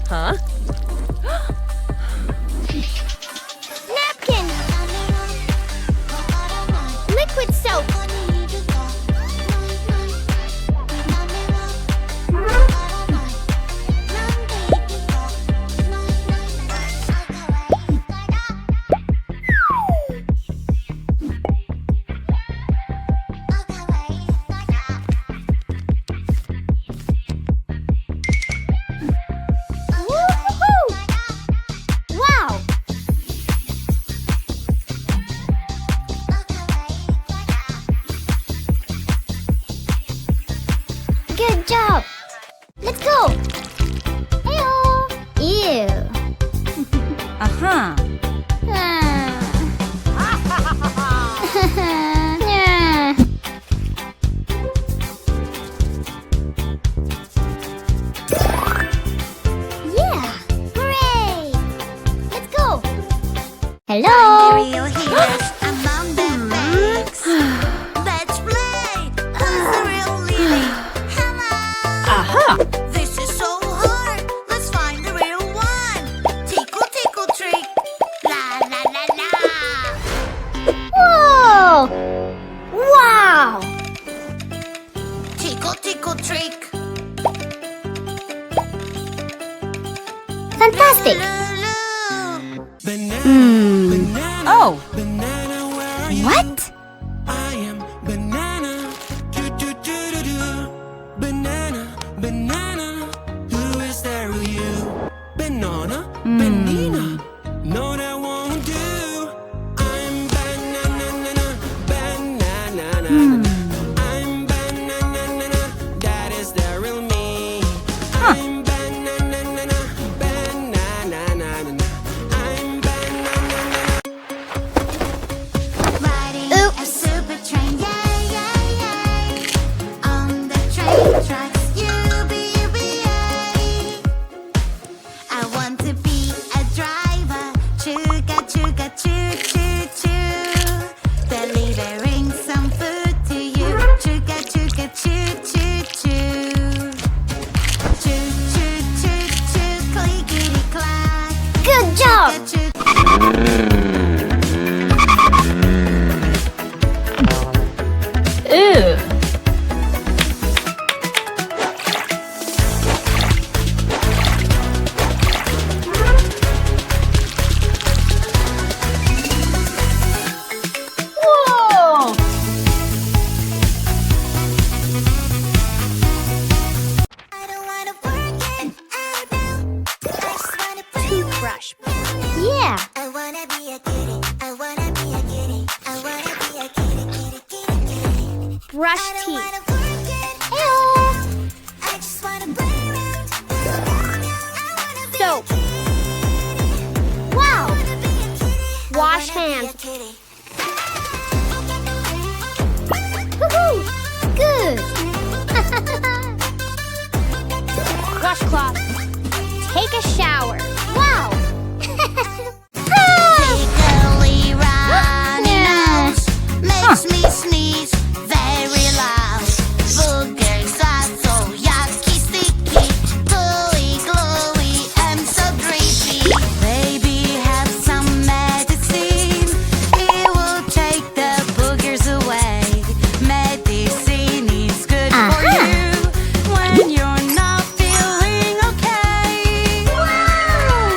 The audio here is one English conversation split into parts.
Huh? Napkin! Liquid soap! Wow! Good job! Let's go! Heyo! Ew! Uh-huh. Yeah. Yeah! Hooray! Let's go! Hello! Real heroes among the banks. Let's play. Who's the real Lily? Hello. Aha! This is so hard. Let's find the real one. Tickle, tickle, trick. La la la la. Whoa! Wow! Tickle, tickle, trick. Fantastic! Oh! What? I am banana. Do do do do do. Banana, banana. Who is there with you? Banana, banana. No, that won't do. I'm banana, banana. I'm banana. That is the real me. I'm banana, banana. I'm banana. Riding Oops. a super train. Yay, yay, yay. On the train tracks. U-B-U-B-A. I want to be a driver. Chuga, chuga, choo, choo, choo. Delivering some food to you. Chuga, chuga, choo, choo, choo. Choo, choo, choo, choo. Clickety clack. Good job! Choo. Ew! Whoa! I don't wanna work it out now. I just wanna play with Toothbrush. Yeah! I wanna be a kitty. I wanna be a kitty. I wanna be a kitty, kitty, kitty, kitty. Brush I don't teeth. wanna work it Ew. out now. I just wanna play around. I wanna be Soap. a kitty. Wow! I wanna be a kitty. Wash I wanna hands. be a kitty. Woohoo! Good! Washcloth. Take a shower. Wow! Tickly runny Yeah. nose makes me sneeze very loud. Boogers are so yucky, sticky, gooey, glowy, and so drippy. Baby, have some medicine. It will take the boogers away. Medicine is good for Uh-huh. you when you're not feeling okay. Wow!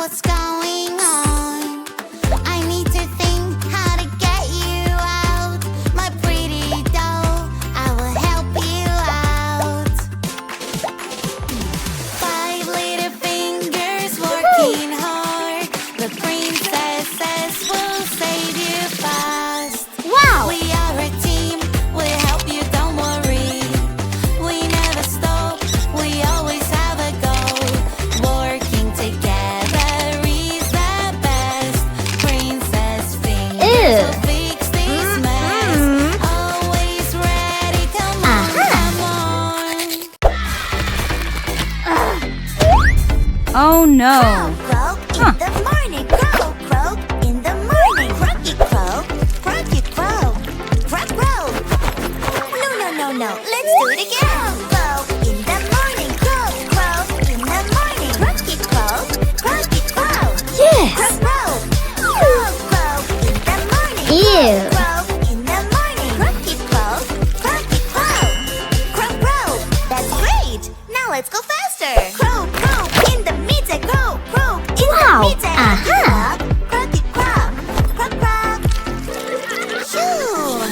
what's going on. I need to think how to get you out. My pretty doll, I will help you out. 5 little fingers working hard. The princesses will save you fast. Wow! We are a team, we'll help you, don't worry. We never stop, we always have a goal. Working together is the best. Princess fingers will fix this mess. Always ready, come on, come on. Oh no. Croak in the morning, croak, croak in the morning. Croaky croak, croaky croak, croak croak. No, let's do it again. Croak in the morning, croak, croak in the morning. Croaky croak, croaky croak. Yes! Croak croak, croak croak in the morning. Ew! Croak in the morning. Croaky croak, croaky croak. Croak croak, that's great. Now let's go faster. Croak, croak in the middle, croak, croak in Wow! the middle. Aha! Croaky croak, croak croak. Shoo!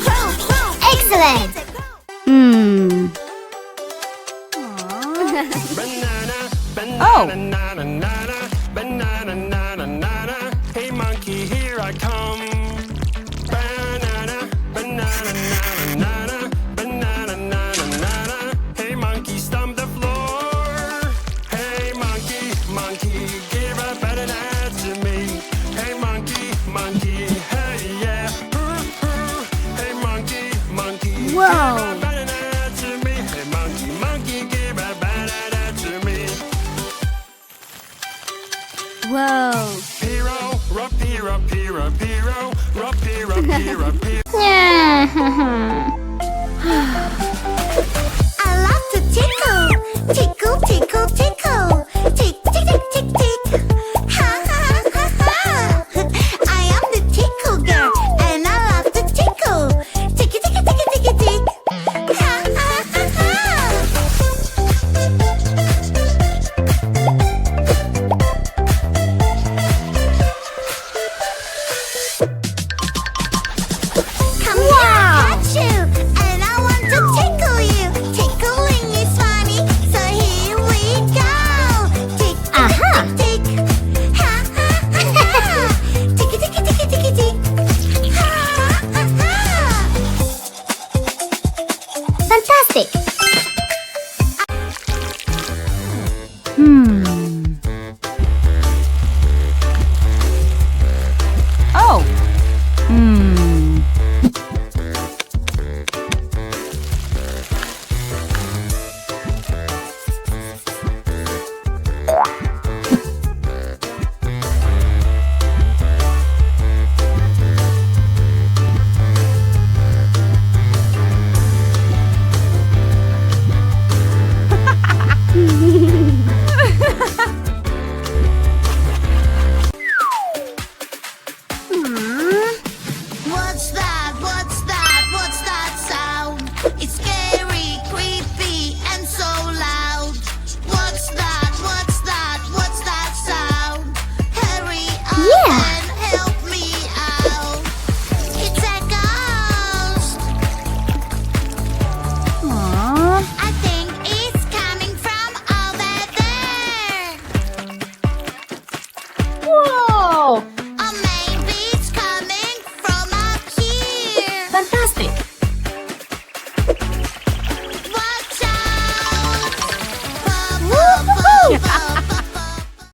Croak, croak. Excellent! Oh. Banana, banana, banana, banana. Hey monkey, here I come. Banana, banana, banana, banana, banana. Hey monkey, stomp the floor. Hey monkey, monkey, give a banana to me. Hey monkey, monkey, hey yeah. Hey monkey, monkey, Whoa. give a banana to me. Hey monkey, monkey, give a banana to me. Whoa! Hero, rock, hero, hero, hero, rock, hero, hero, hero. I love to tickle, tickle, tickle, tickle, tick, tick, tick, tick, tick. Ha ha ha ha! I am the tickle girl, and I love to tickle, ticky, ticky, ticky, ticky, tick. Ha ha ha ha! Come here, I catch you, and I want to tickle you. Tickling is funny, so here we go. Tick, tick, tick, tick. Ha ha ha ha. Ticky, ticky, ticky, ticky, tick. Ha ha ha. Fantastic!